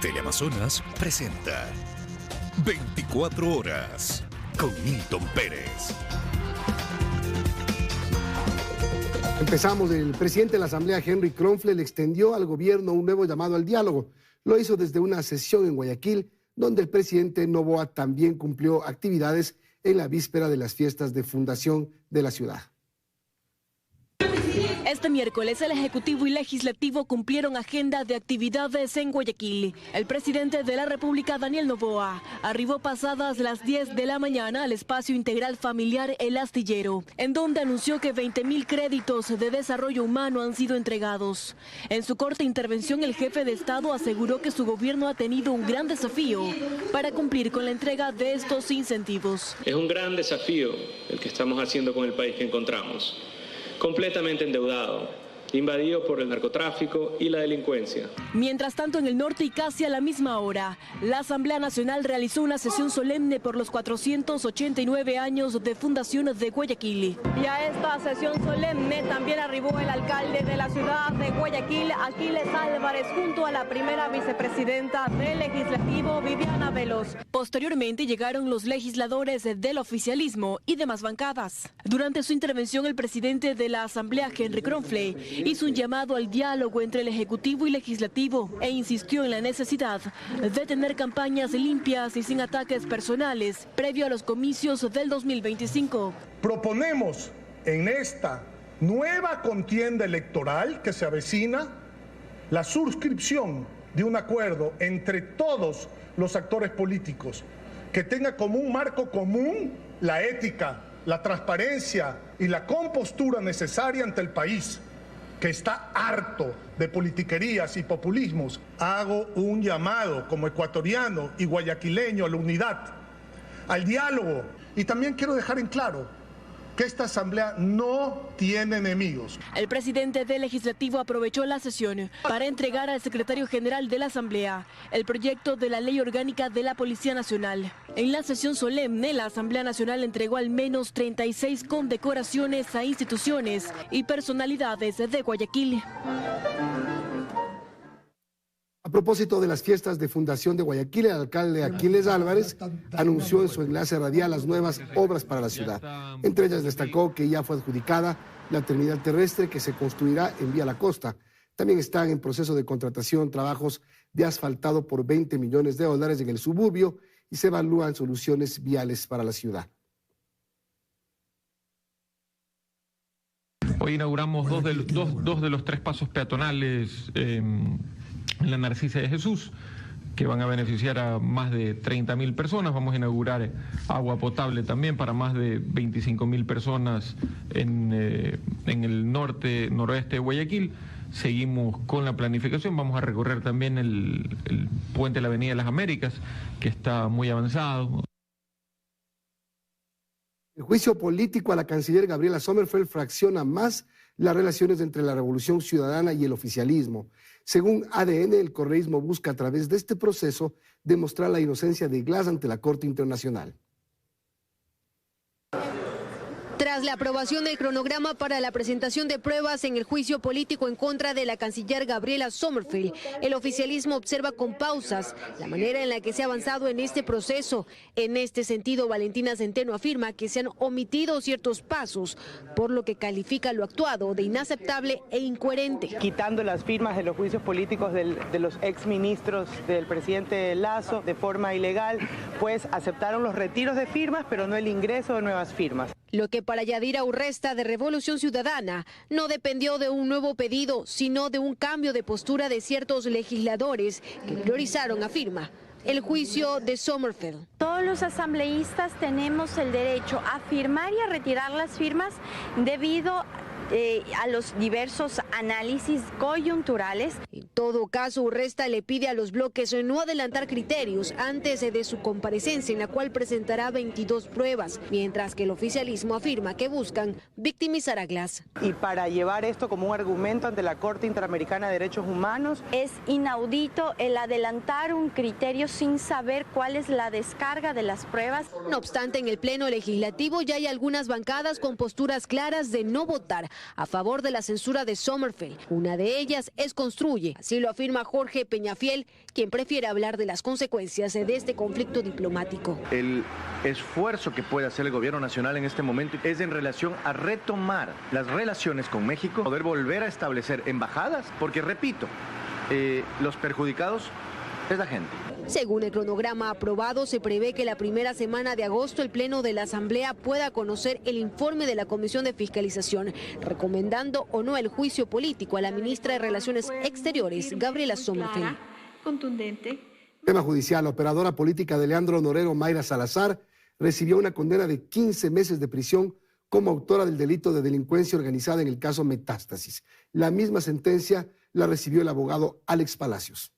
Teleamazonas presenta 24 horas con Milton Pérez. Empezamos. El presidente de la Asamblea, Henry Kronfle, le extendió al gobierno un nuevo llamado al diálogo. Lo hizo desde una sesión en Guayaquil, donde el presidente Noboa también cumplió actividades en la víspera de las fiestas de fundación de la ciudad. Este miércoles el Ejecutivo y Legislativo cumplieron agenda de actividades en Guayaquil. El presidente de la República, Daniel Noboa, arribó pasadas las 10 de la mañana al espacio integral familiar El Astillero, en donde anunció que 20.000 créditos de desarrollo humano han sido entregados. En su corta intervención, el jefe de Estado aseguró que su gobierno ha tenido un gran desafío para cumplir con la entrega de estos incentivos. Es un gran desafío el que estamos haciendo con el país que encontramos. Completamente endeudado, invadido por el narcotráfico y la delincuencia. Mientras tanto, en el norte y casi a la misma hora, la Asamblea Nacional realizó una sesión solemne por los 489 años de fundación de Guayaquil. Y a esta sesión solemne también arribó el alcalde de la ciudad de Guayaquil, Aquiles Álvarez, junto a la primera vicepresidenta del Legislativo, Viviana Veloz. Posteriormente llegaron los legisladores del oficialismo y demás bancadas. Durante su intervención, el presidente de la Asamblea, Henry Kronfle, hizo un llamado al diálogo entre el Ejecutivo y Legislativo e insistió en la necesidad de tener campañas limpias y sin ataques personales previo a los comicios del 2025. Proponemos en esta nueva contienda electoral que se avecina la suscripción de un acuerdo entre todos los actores políticos que tenga como un marco común la ética, la transparencia y la compostura necesaria ante el país, que está harto de politiquerías y populismos. Hago un llamado como ecuatoriano y guayaquileño a la unidad, al diálogo. Y también quiero dejar en claro que esta asamblea no tiene enemigos. El presidente del Legislativo aprovechó la sesión para entregar al secretario general de la Asamblea el proyecto de la Ley Orgánica de la Policía Nacional. En la sesión solemne, la Asamblea Nacional entregó al menos 36 condecoraciones a instituciones y personalidades de Guayaquil. A propósito de las fiestas de fundación de Guayaquil, el alcalde Aquiles Álvarez anunció en su enlace radial las nuevas obras para la ciudad. Entre ellas destacó que ya fue adjudicada la terminal terrestre que se construirá en Vía La Costa. También están en proceso de contratación trabajos de asfaltado por $20 millones en el suburbio y se evalúan soluciones viales para la ciudad. Hoy inauguramos dos de los 3 pasos peatonales en la Narcisa de Jesús, que van a beneficiar a más de 30.000 personas. Vamos a inaugurar agua potable también para más de 25.000 personas en el noroeste de Guayaquil. Seguimos con la planificación, vamos a recorrer también el puente de la Avenida de las Américas, que está muy avanzado. El juicio político a la canciller Gabriela Sommerfeld fracciona más las relaciones entre la Revolución Ciudadana y el oficialismo. Según ADN, el correísmo busca a través de este proceso demostrar la inocencia de Glass ante la Corte Internacional. Tras la aprobación del cronograma para la presentación de pruebas en el juicio político en contra de la canciller Gabriela Sommerfeld, el oficialismo observa con pausas la manera en la que se ha avanzado en este proceso. En este sentido, Valentina Centeno afirma que se han omitido ciertos pasos, por lo que califica lo actuado de inaceptable e incoherente. Quitando las firmas de los juicios políticos de los exministros del presidente Lasso de forma ilegal, pues aceptaron los retiros de firmas, pero no el ingreso de nuevas firmas. Lo que para Yadira Urresta de Revolución Ciudadana no dependió de un nuevo pedido, sino de un cambio de postura de ciertos legisladores que priorizaron, afirma, el juicio de Sommerfeld. Todos los asambleístas tenemos el derecho a firmar y a retirar las firmas debido a los diversos análisis coyunturales. En todo caso, Urresta le pide a los bloques no adelantar criterios antes de su comparecencia, en la cual presentará 22 pruebas, mientras que el oficialismo afirma que buscan victimizar a Glass. Y para llevar esto como un argumento ante la Corte Interamericana de Derechos Humanos. Es inaudito el adelantar un criterio sin saber cuál es la descarga de las pruebas. No obstante, en el Pleno Legislativo ya hay algunas bancadas con posturas claras de no votar a favor de la censura de Sommerfeld. Una de ellas es Construye. Así lo afirma Jorge Peñafiel, quien prefiere hablar de las consecuencias de este conflicto diplomático. El esfuerzo que puede hacer el gobierno nacional en este momento es en relación a retomar las relaciones con México, poder volver a establecer embajadas, porque repito, los perjudicados es la gente. Según el cronograma aprobado, se prevé que la primera semana de agosto el Pleno de la Asamblea pueda conocer el informe de la Comisión de Fiscalización, recomendando o no el juicio político a la ministra de Relaciones Exteriores, Gabriela Sommerfeld. Contundente. Tema judicial, la operadora política de Leandro Norero, Mayra Salazar, recibió una condena de 15 meses de prisión como autora del delito de delincuencia organizada en el caso Metástasis. La misma sentencia la recibió el abogado Alex Palacios.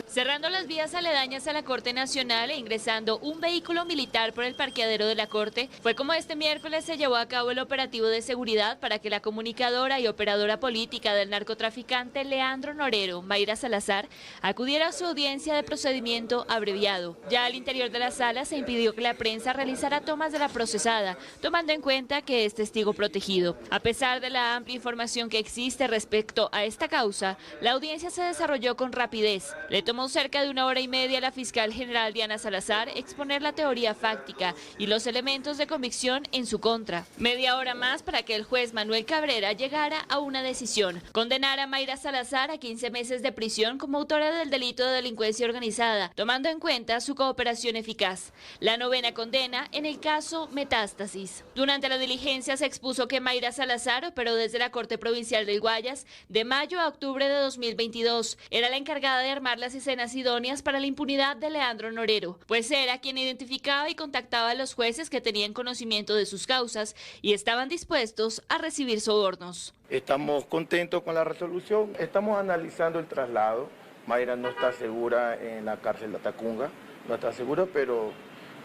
Cerrando las vías aledañas a la Corte Nacional e ingresando un vehículo militar por el parqueadero de la Corte, fue como este miércoles se llevó a cabo el operativo de seguridad para que la comunicadora y operadora política del narcotraficante Leandro Norero, Mayra Salazar, acudiera a su audiencia de procedimiento abreviado. Ya al interior de la sala se impidió que la prensa realizara tomas de la procesada, tomando en cuenta que es testigo protegido. A pesar de la amplia información que existe respecto a esta causa, la audiencia se desarrolló con rapidez. Le tomó cerca de 1 hora y media a la fiscal general Diana Salazar exponer la teoría fáctica y los elementos de convicción en su contra. Media hora más para que el juez Manuel Cabrera llegara a una decisión: condenar a Mayra Salazar a 15 meses de prisión como autora del delito de delincuencia organizada, tomando en cuenta su cooperación eficaz. La 9ª condena en el caso Metástasis. Durante la diligencia se expuso que Mayra Salazar operó desde la Corte Provincial del Guayas de mayo a octubre de 2022. Era la encargada de armar las escenas idóneas para la impunidad de Leandro Norero, pues era quien identificaba y contactaba a los jueces que tenían conocimiento de sus causas y estaban dispuestos a recibir sobornos. Estamos contentos con la resolución, estamos analizando el traslado. Mayra no está segura en la cárcel de Tacunga, no está segura, pero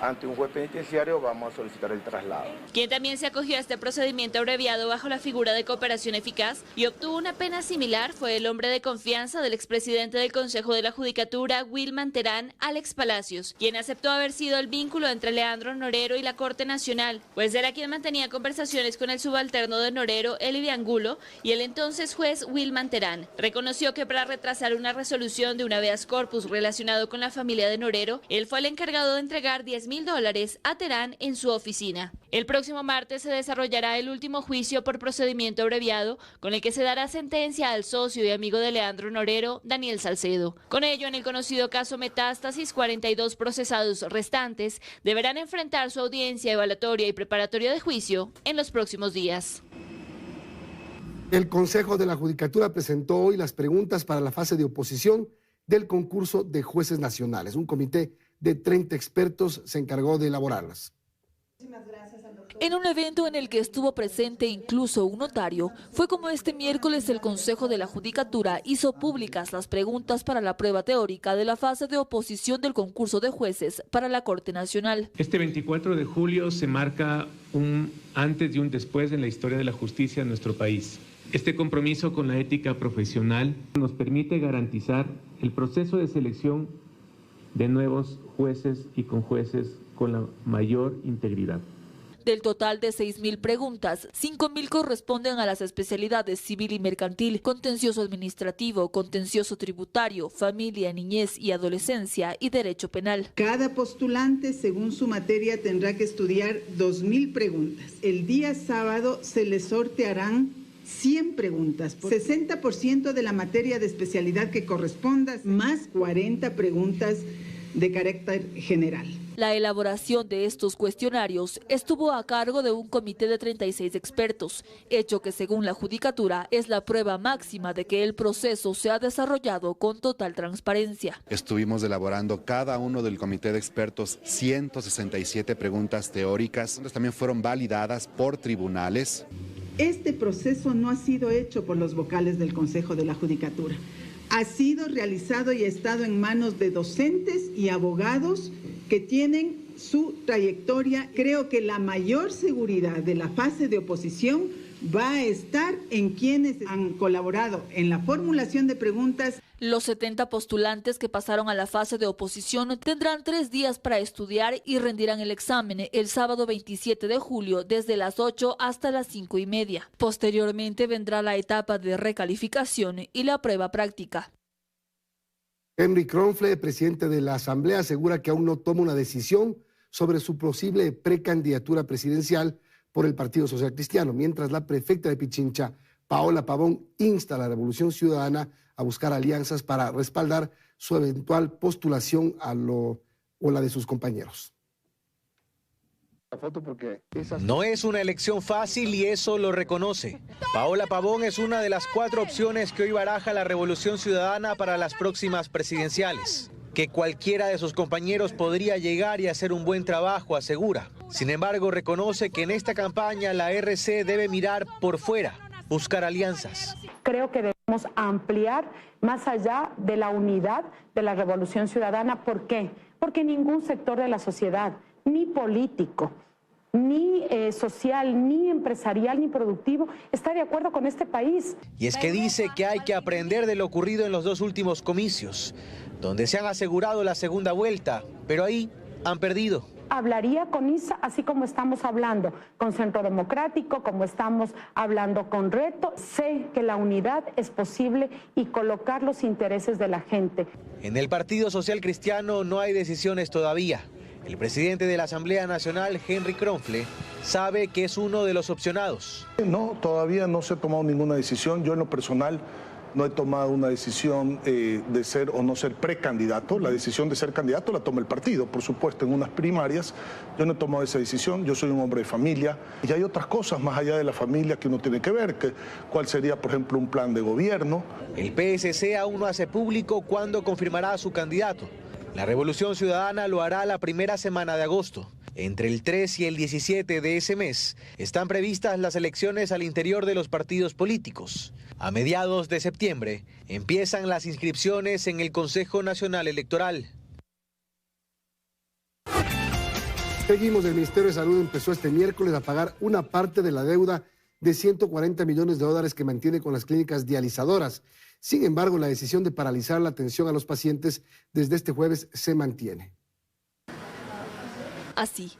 ante un juez penitenciario vamos a solicitar el traslado. Quien también se acogió a este procedimiento abreviado bajo la figura de cooperación eficaz y obtuvo una pena similar fue el hombre de confianza del expresidente del Consejo de la Judicatura, Wilman Terán, Alex Palacios, quien aceptó haber sido el vínculo entre Leandro Norero y la Corte Nacional, pues era quien mantenía conversaciones con el subalterno de Norero, Eli Angulo, y el entonces juez Wilman Terán. Reconoció que para retrasar una resolución de un habeas corpus relacionado con la familia de Norero, él fue el encargado de entregar $10,000 a Terán en su oficina. El próximo martes se desarrollará el último juicio por procedimiento abreviado, con el que se dará sentencia al socio y amigo de Leandro Norero, Daniel Salcedo. Con ello, en el conocido caso Metástasis, 42 procesados restantes deberán enfrentar su audiencia evaluatoria y preparatoria de juicio en los próximos días. El Consejo de la Judicatura presentó hoy las preguntas para la fase de oposición del concurso de jueces nacionales. Un comité de 30 expertos se encargó de elaborarlas. En un evento en el que estuvo presente incluso un notario, fue como este miércoles el Consejo de la Judicatura hizo públicas las preguntas para la prueba teórica de la fase de oposición del concurso de jueces para la Corte Nacional. Este 24 de julio se marca un antes y un después en la historia de la justicia en nuestro país. Este compromiso con la ética profesional nos permite garantizar el proceso de selección de nuevos jueces y conjueces con la mayor integridad. Del total de 6,000 preguntas, 5,000 corresponden a las especialidades civil y mercantil, contencioso administrativo, contencioso tributario, familia, niñez y adolescencia y derecho penal. Cada postulante, según su materia, tendrá que estudiar 2,000 preguntas. El día sábado se les sortearán 100 preguntas, 60% de la materia de especialidad que corresponda, más 40 preguntas de carácter general. La elaboración de estos cuestionarios estuvo a cargo de un comité de 36 expertos, hecho que según la Judicatura es la prueba máxima de que el proceso se ha desarrollado con total transparencia. Estuvimos elaborando cada uno del comité de expertos 167 preguntas teóricas, también fueron validadas por tribunales. Este proceso no ha sido hecho por los vocales del Consejo de la Judicatura. Ha sido realizado y ha estado en manos de docentes y abogados que tienen su trayectoria. Creo que la mayor seguridad de la fase de oposición va a estar en quienes han colaborado en la formulación de preguntas. Los 70 postulantes que pasaron a la fase de oposición tendrán 3 días para estudiar y rendirán el examen el sábado 27 de julio desde las 8 hasta las 5:30. Posteriormente vendrá la etapa de recalificación y la prueba práctica. Henry Kronfle, presidente de la Asamblea, asegura que aún no toma una decisión sobre su posible precandidatura presidencial por el Partido Social Cristiano, mientras la prefecta de Pichincha, Paola Pavón, insta a la Revolución Ciudadana a buscar alianzas para respaldar su eventual postulación o la de sus compañeros. No es una elección fácil y eso lo reconoce. Paola Pavón es una de las 4 opciones que hoy baraja la Revolución Ciudadana para las próximas presidenciales. Que cualquiera de sus compañeros podría llegar y hacer un buen trabajo, asegura. Sin embargo, reconoce que en esta campaña la RC debe mirar por fuera, buscar alianzas. Creo que debemos ampliar más allá de la unidad de la Revolución Ciudadana. ¿Por qué? Porque ningún sector de la sociedad, ni político, ni social, ni empresarial, ni productivo, está de acuerdo con este país. Y es que dice que hay que aprender de lo ocurrido en los 2 últimos comicios, donde se han asegurado la segunda vuelta, pero ahí han perdido. Hablaría con ISA, así como estamos hablando con Centro Democrático, como estamos hablando con Reto. Sé que la unidad es posible y colocar los intereses de la gente. En el Partido Social Cristiano no hay decisiones todavía. El presidente de la Asamblea Nacional, Henry Kronfle, sabe que es uno de los opcionados. No, todavía no se ha tomado ninguna decisión. Yo en lo personal no he tomado una decisión de ser o no ser precandidato. La decisión de ser candidato la toma el partido, por supuesto, en unas primarias. Yo no he tomado esa decisión, yo soy un hombre de familia. Y hay otras cosas más allá de la familia que uno tiene que ver, cuál sería, por ejemplo, un plan de gobierno. El PSC aún no hace público cuándo confirmará a su candidato. La Revolución Ciudadana lo hará la primera semana de agosto. Entre el 3 y el 17 de ese mes están previstas las elecciones al interior de los partidos políticos. A mediados de septiembre empiezan las inscripciones en el Consejo Nacional Electoral. Seguimos. El Ministerio de Salud empezó este miércoles a pagar una parte de la deuda de 140 millones de dólares que mantiene con las clínicas dializadoras. Sin embargo, la decisión de paralizar la atención a los pacientes desde este jueves se mantiene. Así.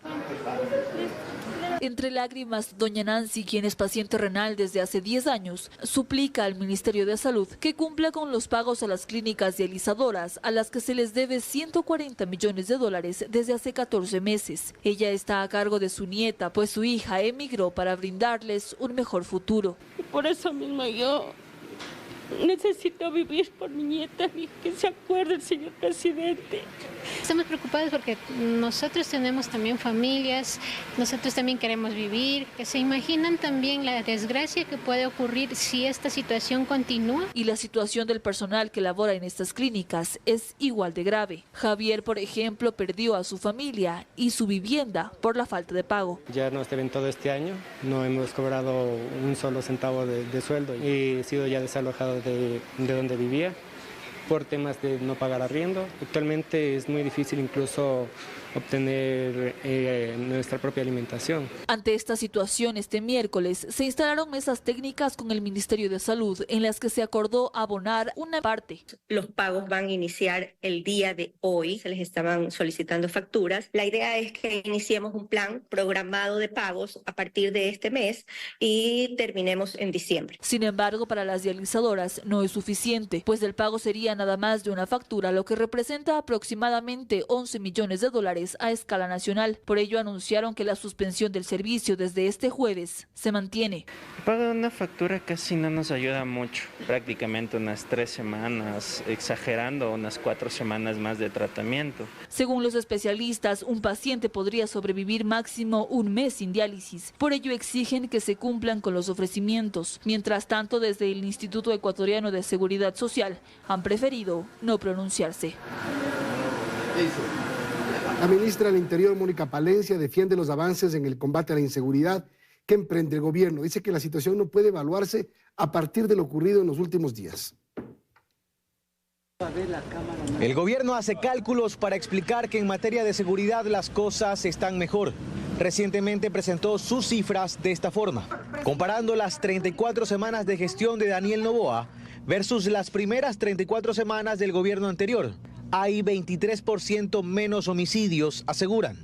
Entre lágrimas, doña Nancy, quien es paciente renal desde hace 10 años, suplica al Ministerio de Salud que cumpla con los pagos a las clínicas dializadoras, a las que se les debe 140 millones de dólares desde hace 14 meses. Ella está a cargo de su nieta, pues su hija emigró para brindarles un mejor futuro. Por eso mismo yo necesito vivir por mi nieta y que se acuerde el señor presidente. Estamos preocupados porque nosotros tenemos también familias, nosotros también queremos vivir, que se imaginan también la desgracia que puede ocurrir si esta situación continúa. Y la situación del personal que labora en estas clínicas es igual de grave. Javier, por ejemplo, perdió a su familia y su vivienda por la falta de pago. Ya nos deben todo este año, no hemos cobrado un solo centavo de sueldo y he sido ya desalojado de donde vivía por temas de no pagar arriendo. Actualmente es muy difícil incluso obtener nuestra propia alimentación. Ante esta situación, este miércoles se instalaron mesas técnicas con el Ministerio de Salud en las que se acordó abonar una parte. Los pagos van a iniciar el día de hoy, se les estaban solicitando facturas. La idea es que iniciemos un plan programado de pagos a partir de este mes y terminemos en diciembre. Sin embargo, para las dializadoras no es suficiente, pues el pago sería nada más de una factura, lo que representa aproximadamente 11 millones de dólares a escala nacional. Por ello anunciaron que la suspensión del servicio desde este jueves se mantiene. El pago de una factura casi no nos ayuda mucho, prácticamente unas 3 semanas, exagerando unas 4 semanas más de tratamiento. Según los especialistas, un paciente podría sobrevivir máximo un mes sin diálisis. Por ello exigen que se cumplan con los ofrecimientos. Mientras tanto, desde el Instituto Ecuatoriano de Seguridad Social han preferido no pronunciarse. La ministra del Interior, Mónica Palencia, defiende los avances en el combate a la inseguridad que emprende el gobierno. Dice que la situación no puede evaluarse a partir de lo ocurrido en los últimos días. El gobierno hace cálculos para explicar que en materia de seguridad las cosas están mejor. recientemente presentó sus cifras de esta forma, comparando las 34 semanas de gestión de Daniel Noboa versus las primeras 34 semanas del gobierno anterior. Hay 23% menos homicidios, aseguran.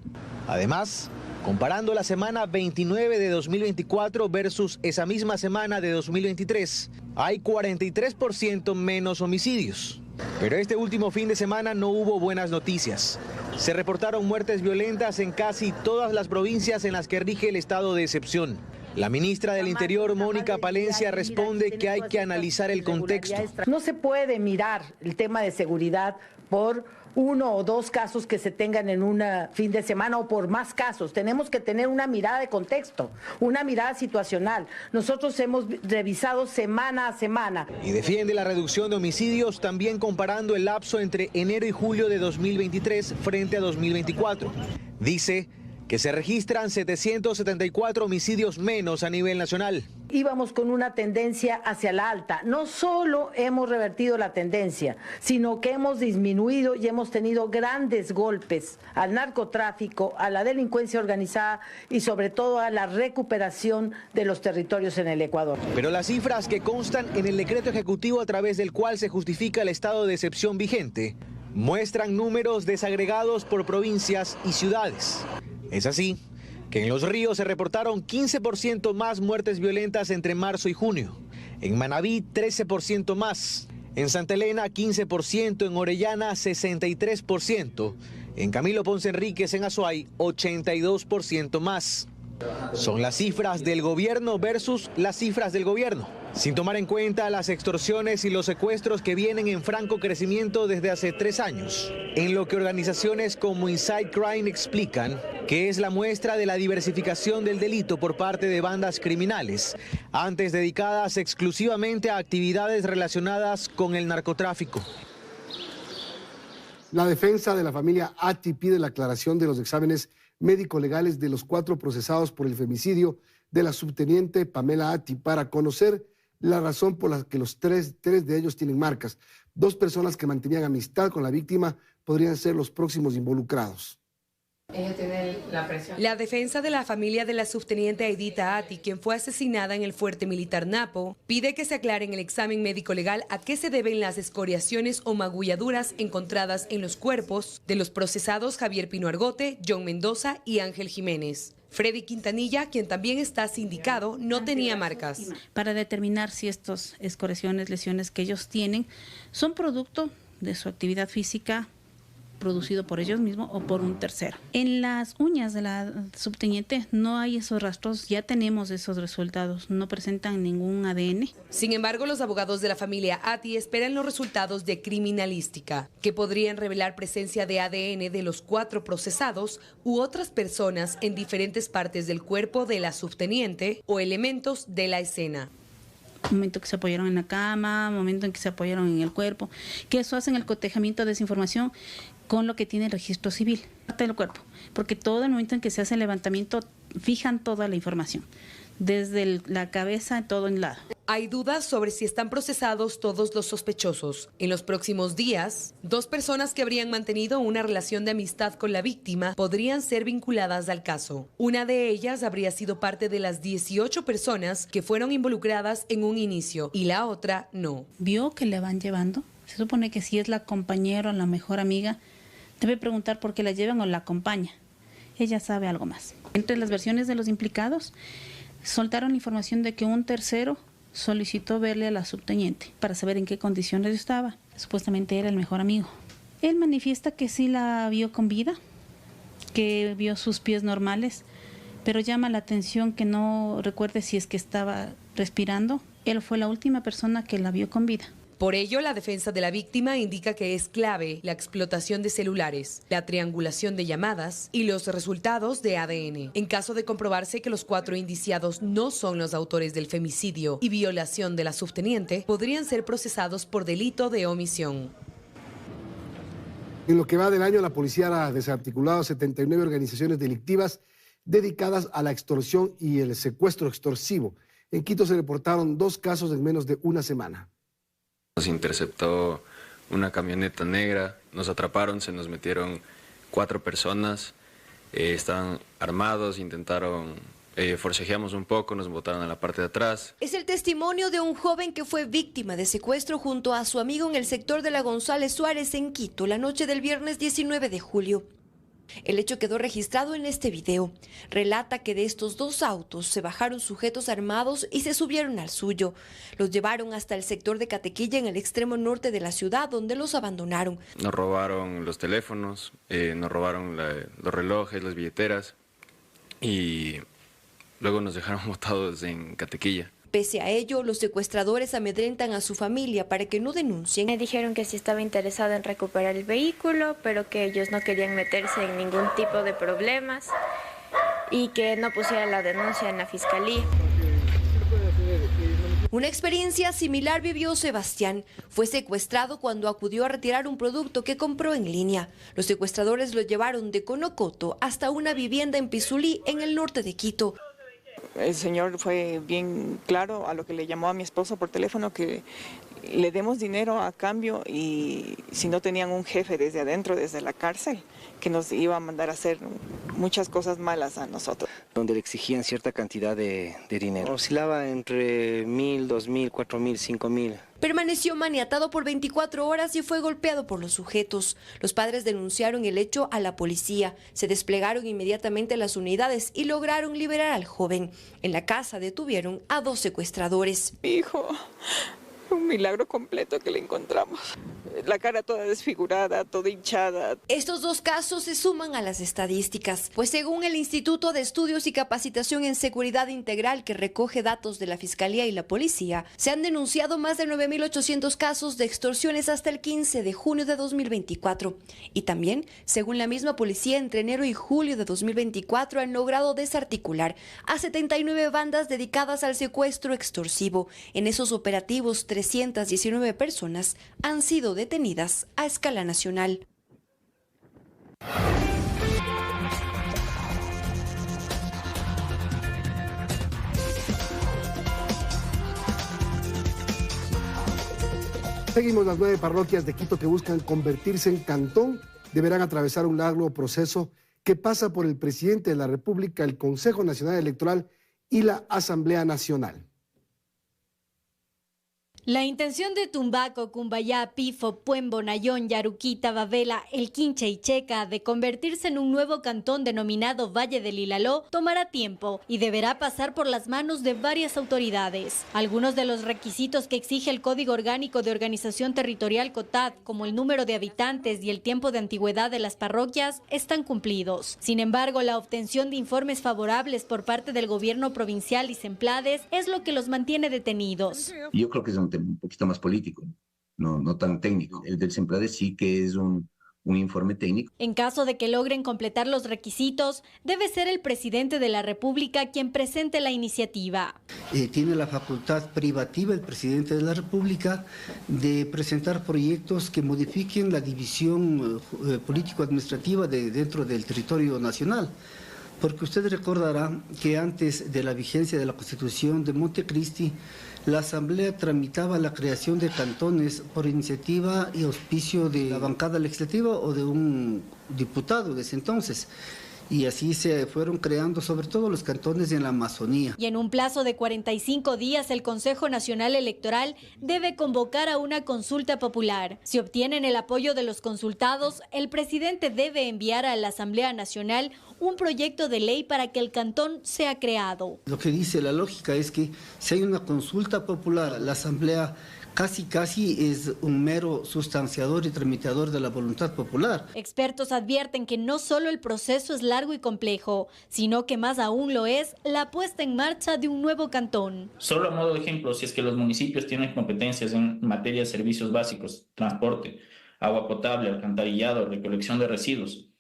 Además, comparando la semana 29 de 2024 versus esa misma semana de 2023, hay 43% menos homicidios. Pero este último fin de semana no hubo buenas noticias. Se reportaron muertes violentas en casi todas las provincias en las que rige el estado de excepción. La ministra del Interior, Mónica Palencia, responde que hay que analizar el contexto. No se puede mirar el tema de seguridad por 1 o 2 casos que se tengan en un fin de semana o por más casos. Tenemos que tener una mirada de contexto, una mirada situacional. Nosotros hemos revisado semana a semana. Y defiende la reducción de homicidios también comparando el lapso entre enero y julio de 2023 frente a 2024. Dice que se registran 774 homicidios menos a nivel nacional. Íbamos con una tendencia hacia la alta. No solo hemos revertido la tendencia, sino que hemos disminuido y hemos tenido grandes golpes al narcotráfico, a la delincuencia organizada y sobre todo a la recuperación de los territorios en el Ecuador. Pero las cifras que constan en el decreto ejecutivo a través del cual se justifica el estado de excepción vigente muestran números desagregados por provincias y ciudades. Es así que en Los Ríos se reportaron 15% más muertes violentas entre marzo y junio. En Manabí, 13% más. En Santa Elena, 15%. En Orellana, 63%. En Camilo Ponce Enríquez, en Azuay, 82% más. Son las cifras del gobierno versus las cifras del gobierno, sin tomar en cuenta las extorsiones y los secuestros que vienen en franco crecimiento desde hace 3 años, en lo que organizaciones como Inside Crime explican que es la muestra de la diversificación del delito por parte de bandas criminales, antes dedicadas exclusivamente a actividades relacionadas con el narcotráfico. La defensa de la familia Ati pide la aclaración de los exámenes médico-legales de los 4 procesados por el femicidio de la subteniente Pamela Ati para conocer la razón por la que los tres de ellos tienen marcas. 2 personas que mantenían amistad con la víctima podrían ser los próximos involucrados. Ella tiene la presión. La defensa de la familia de la subteniente Aidita Ati, quien fue asesinada en el fuerte militar Napo, pide que se aclare en el examen médico legal a qué se deben las escoriaciones o magulladuras encontradas en los cuerpos de los procesados Javier Pino Argote, John Mendoza y Ángel Jiménez. Freddy Quintanilla, quien también está sindicado, no tenía marcas. Para determinar si estas escoriaciones, lesiones que ellos tienen son producto de su actividad física producido por ellos mismos o por un tercero. En las uñas de la subteniente no hay esos rastros, ya tenemos esos resultados, no presentan ningún ADN. Sin embargo, los abogados de la familia Ati esperan los resultados de criminalística, que podrían revelar presencia de ADN de los 4 procesados u otras personas en diferentes partes del cuerpo de la subteniente o elementos de la escena. Momento que se apoyaron en la cama, momento en que se apoyaron en el cuerpo, que eso hacen el cotejamiento de esa información con lo que tiene el registro civil, parte del cuerpo, porque todo el momento en que se hace el levantamiento fijan toda la información, desde la cabeza en todo el lado. Hay dudas sobre si están procesados todos los sospechosos. En los próximos días, 2 personas que habrían mantenido una relación de amistad con la víctima podrían ser vinculadas al caso. Una de ellas habría sido parte de las 18 personas que fueron involucradas en un inicio y la otra no. ¿Vio que le van llevando? Se supone que si es la compañera o la mejor amiga, debe preguntar por qué la llevan o la acompaña. Ella sabe algo más. Entre las versiones de los implicados, soltaron la información de que un tercero solicitó verle a la subteniente para saber en qué condiciones estaba. Supuestamente era el mejor amigo. Él manifiesta que sí la vio con vida, que vio sus pies normales, pero llama la atención que no recuerde si es que estaba respirando. Él fue la última persona que la vio con vida. Por ello, la defensa de la víctima indica que es clave la explotación de celulares, la triangulación de llamadas y los resultados de ADN. En caso de comprobarse que los 4 indiciados no son los autores del femicidio y violación de la subteniente, podrían ser procesados por delito de omisión. En lo que va del año, la policía ha desarticulado 79 organizaciones delictivas dedicadas a la extorsión y el secuestro extorsivo. En Quito se reportaron 2 casos en menos de una semana. Nos interceptó una camioneta negra, nos atraparon, se nos metieron 4 personas. estaban armados, intentaron, forcejeamos un poco, nos botaron a la parte de atrás. Es el testimonio de un joven que fue víctima de secuestro junto a su amigo en el sector de la González Suárez en Quito, la noche del viernes 19 de julio. El hecho quedó registrado en este video. Relata que de estos dos autos se bajaron sujetos armados y se subieron al suyo. Los llevaron hasta el sector de Catequilla en el extremo norte de la ciudad, donde los abandonaron. Nos robaron los teléfonos, nos robaron los relojes, las billeteras y luego nos dejaron botados en Catequilla. Pese a ello, los secuestradores amedrentan a su familia para que no denuncien. Me dijeron que sí estaba interesado en recuperar el vehículo, pero que ellos no querían meterse en ningún tipo de problemas y que no pusiera la denuncia en la fiscalía. Una experiencia similar vivió Sebastián. Fue secuestrado cuando acudió a retirar un producto que compró en línea. Los secuestradores lo llevaron de Conocoto hasta una vivienda en Pizulí, en el norte de Quito. El señor fue bien claro a lo que le llamó a mi esposo por teléfono, que le demos dinero a cambio y si no tenían un jefe desde adentro, desde la cárcel, que nos iba a mandar a hacer muchas cosas malas a nosotros. Donde le exigían cierta cantidad de dinero. Oscilaba entre 1.000, 2.000, 4.000, 5.000. Permaneció maniatado por 24 horas y fue golpeado por los sujetos. Los padres denunciaron el hecho a la policía. Se desplegaron inmediatamente las unidades y lograron liberar al joven. En la casa detuvieron a 2 secuestradores. Mi hijo, un milagro completo que le encontramos. La cara toda desfigurada, toda hinchada. Estos 2 casos se suman a las estadísticas, pues según el Instituto de Estudios y Capacitación en Seguridad Integral, que recoge datos de la Fiscalía y la Policía, se han denunciado más de 9.800 casos de extorsiones hasta el 15 de junio de 2024. Y también, según la misma policía, entre enero y julio de 2024 han logrado desarticular a 79 bandas dedicadas al secuestro extorsivo. En esos operativos, 319 personas han sido detenidas a escala nacional. Seguimos. Las 9 parroquias de Quito que buscan convertirse en cantón deberán atravesar un largo proceso que pasa por el presidente de la República, el Consejo Nacional Electoral y la Asamblea Nacional. La intención de Tumbaco, Cumbayá, Pifo, Puembo, Nayón, Yaruquita, Babela, El Quincha y Checa de convertirse en un nuevo cantón denominado Valle del Ilaló tomará tiempo y deberá pasar por las manos de varias autoridades. Algunos de los requisitos que exige el Código Orgánico de Organización Territorial COTAD, como el número de habitantes y el tiempo de antigüedad de las parroquias, están cumplidos. Sin embargo, la obtención de informes favorables por parte del gobierno provincial y Semplades es lo que los mantiene detenidos. Yo creo que es un poquito más político, no tan técnico. El del Semplades sí que es un informe técnico. En caso de que logren completar los requisitos, debe ser el presidente de la República quien presente la iniciativa. Tiene la facultad privativa el presidente de la República de presentar proyectos que modifiquen la división político-administrativa dentro del territorio nacional. Porque usted recordará que antes de la vigencia de la Constitución de Montecristi, la Asamblea tramitaba la creación de cantones por iniciativa y auspicio de la bancada legislativa o de un diputado de ese entonces. Y así se fueron creando sobre todo los cantones en la Amazonía. Y en un plazo de 45 días, el Consejo Nacional Electoral debe convocar a una consulta popular. Si obtienen el apoyo de los consultados, el presidente debe enviar a la Asamblea Nacional un proyecto de ley para que el cantón sea creado. Lo que dice la lógica es que si hay una consulta popular, la Asamblea casi es un mero sustanciador y tramitador de la voluntad popular. Expertos advierten que no solo el proceso es largo y complejo, sino que más aún lo es la puesta en marcha de un nuevo cantón. Solo a modo de ejemplo, si es que los municipios tienen competencias en materia de servicios básicos, transporte, agua potable, alcantarillado, recolección de residuos,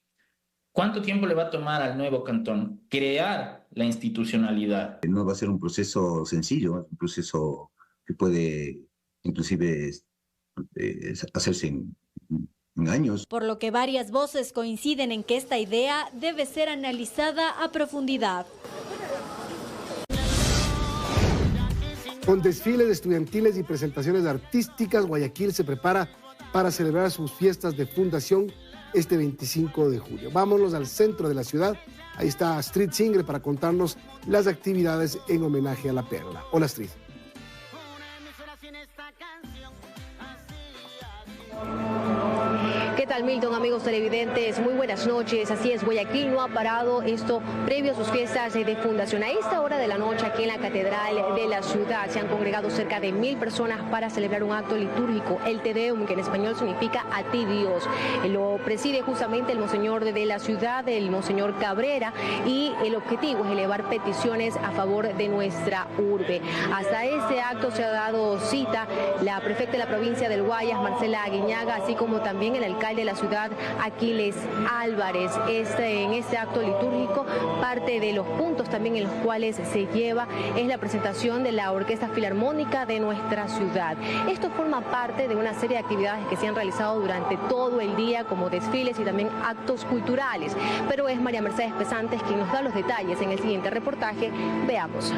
¿cuánto tiempo le va a tomar al nuevo cantón crear la institucionalidad? No va a ser un proceso sencillo, es un proceso que puede inclusive hacerse en años. Por lo que varias voces coinciden en que esta idea debe ser analizada a profundidad. Con desfiles estudiantiles y presentaciones artísticas, Guayaquil se prepara para celebrar sus fiestas de fundación este 25 de julio. Vámonos al centro de la ciudad. Ahí está Astrid Singre para contarnos las actividades en homenaje a la Perla. Hola, Astrid. ¿Qué tal, Milton? Amigos televidentes, muy buenas noches. Así es, Guayaquil no ha parado esto previo a sus fiestas de fundación. A esta hora de la noche, aquí en la Catedral de la ciudad, se han congregado cerca de 1000 personas para celebrar un acto litúrgico, el Te Deum, que en español significa a ti Dios. Lo preside justamente el monseñor de la ciudad, el monseñor Cabrera, y el objetivo es elevar peticiones a favor de nuestra urbe. Hasta este acto se ha dado cita la prefecta de la provincia del Guayas, Marcela Aguiñaga, así como también el alcalde de la ciudad, Aquiles Álvarez. En este acto litúrgico, parte de los puntos también en los cuales se lleva es la presentación de la Orquesta Filarmónica de nuestra ciudad. Esto forma parte de una serie de actividades que se han realizado durante todo el día, como desfiles y también actos culturales. Pero es María Mercedes Pesantes quien nos da los detalles en el siguiente reportaje. Veamos.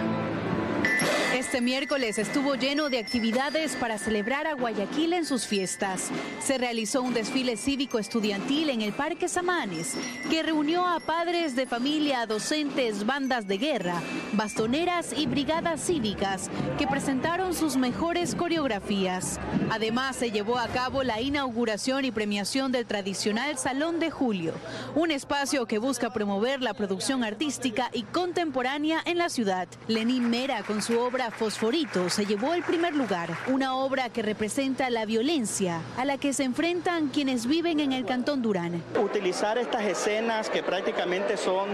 Este miércoles estuvo lleno de actividades para celebrar a Guayaquil en sus fiestas. Se realizó un desfile cívico-estudiantil en el Parque Samanes, que reunió a padres de familia, docentes, bandas de guerra, bastoneras y brigadas cívicas, que presentaron sus mejores coreografías. Además, se llevó a cabo la inauguración y premiación del tradicional Salón de Julio, un espacio que busca promover la producción artística y contemporánea en la ciudad. Lenín Mera, con su obra Fosforito, se llevó el primer lugar, una obra que representa la violencia a la que se enfrentan quienes viven en el Cantón Durán. Utilizar estas escenas que prácticamente son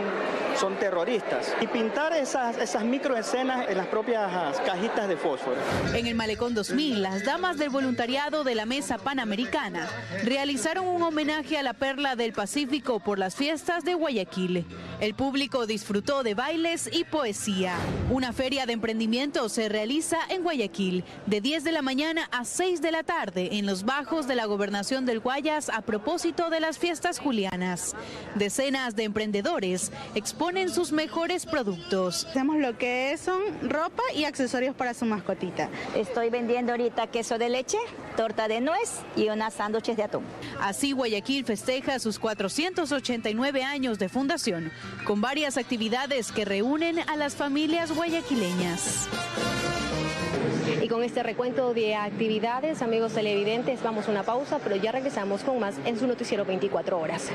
terroristas y pintar esas microescenas en las propias cajitas de fósforo. En el Malecón 2000, las damas del voluntariado de la Mesa Panamericana realizaron un homenaje a la Perla del Pacífico por las fiestas de Guayaquil. El público disfrutó de bailes y poesía. Una feria de emprendimiento se realiza en Guayaquil de 10 de la mañana a 6 de la tarde en los bajos de la Gobernación del Guayas a propósito de las fiestas julianas. Decenas de emprendedores exponen sus mejores productos. Hacemos lo que son ropa y accesorios para su mascotita. Estoy vendiendo ahorita queso de leche, torta de nuez y unas sándwiches de atún. Así Guayaquil festeja sus 489 años de fundación, con varias actividades que reúnen a las familias guayaquileñas. Y con este recuento de actividades, amigos televidentes, vamos a una pausa, pero ya regresamos con más en su noticiero 24 horas.